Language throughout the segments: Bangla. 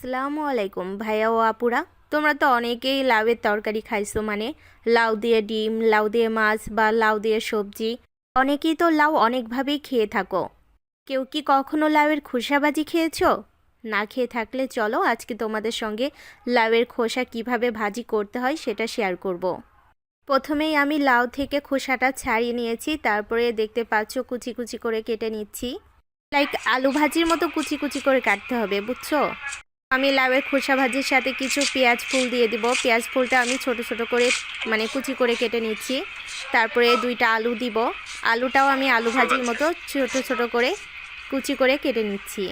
আসসালামু আলাইকুম ভাইয়া ও আপুরা। তোমরা তো অনেকেই লাউয়ের তরকারি খাইছো, মানে লাউ দিয়ে ডিম, লাউ দিয়ে মাছ বা লাউ দিয়ে সবজি। অনেকেই তো লাউ অনেকভাবেই খেয়ে থাকো। কেউ কি কখনো লাউয়ের খোসা ভাজি খেয়েছো? না খেয়ে থাকলে চলো আজকে তোমাদের সঙ্গে লাউয়ের খোসা কিভাবে ভাজি করতে হয় সেটা শেয়ার করব। প্রথমেই আমি লাউ থেকে খোসাটা ছাড়িয়ে নিয়েছি, তারপরে দেখতে পাচ্ছ কুচি কুচি করে কেটে নিচ্ছি। লাইক আলু ভাজির মতো কুচি কুচি করে কাটতে হবে, বুঝছো? আমি লাউয়ের খোসা ভাজির সাথে কিছু পেঁয়াজ ফুল দিয়ে দিব। পেঁয়াজ ফুলটা আমি ছোট ছোট করে মানে কুচি করে কেটে নিচ্ছি। তারপরে দুইটা আলু দিব। আলুটাও আমি আলু ভাজির মতো ছোট ছোট করে কুচি করে কেটে নিচ্ছি।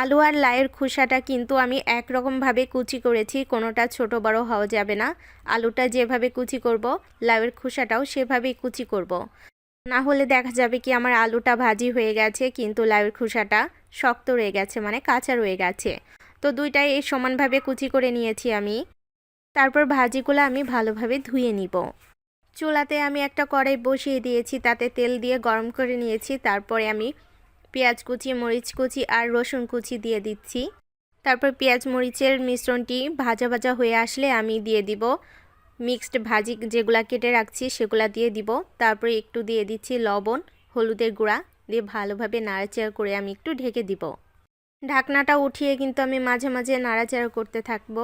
আলু আর লাউয়ের খোসাটা কিন্তু আমি একরকমভাবে কুচি করেছি, কোনোটা ছোট বড় হওয়া যাবে না। আলুটা যেভাবে কুচি করব, লাউয়ের খোসাটাও সেভাবেই কুচি করব। না হলে দেখা যাবে কি আমার আলুটা ভাজি হয়ে গেছে কিন্তু লাউয়ের খোসাটা শক্ত রয়ে গেছে, মানে কাঁচা রয়ে গেছে। তো দুইটাই এই সমানভাবে কুচি করে নিয়েছি আমি। তারপর ভাজিগুলো আমি ভালোভাবে ধুয়ে নিব। চুলাতে আমি একটা কড়াই বসিয়ে দিয়েছি, তাতে তেল দিয়ে গরম করে নিয়েছি। তারপরে আমি পেঁয়াজ কুচি, মরিচ কুচি আর রসুন কুচি দিয়ে দিচ্ছি। তারপর পেঁয়াজ মরিচের মিশ্রণটি ভাজা ভাজা হয়ে আসলে আমি দিয়ে দিব মিক্সড ভাজি যেগুলা কেটে রাখছি সেগুলা দিয়ে দিব। তারপরে একটু দিয়ে দিচ্ছি লবণ, হলুদের গুঁড়া দিয়ে ভালোভাবে নাড়াচাড়া করে আমি একটু ঢেকে দিব। ঢাকনাটা উঠিয়ে কিন্তু আমি মাঝে মাঝে নাড়াচাড়া করতে থাকবো।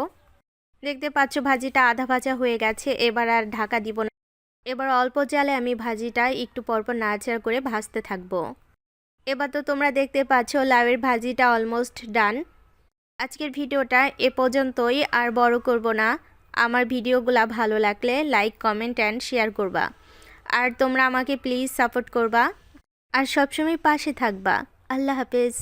দেখতে পাচ্ছ ভাজিটা আধা ভাজা হয়ে গেছে, এবার আর ঢাকা দিব না। এবার অল্প জালে আমি ভাজিটা একটু পরপর নাড়াচাড়া করে ভাজতে থাকবো। এবার তো তোমরা দেখতে পাচ্ছ লাউয়ের ভাজিটা অলমোস্ট ডান। আজকের ভিডিওটা এ পর্যন্তই, আর বড় করব না। আমার ভিডিওগুলো ভালো লাগলে লাইক, কমেন্ট অ্যান্ড শেয়ার করবা। আর তোমরা আমাকে প্লিজ সাপোর্ট করবা আর সবসময় পাশে থাকবা। আল্লাহ হাফেজ।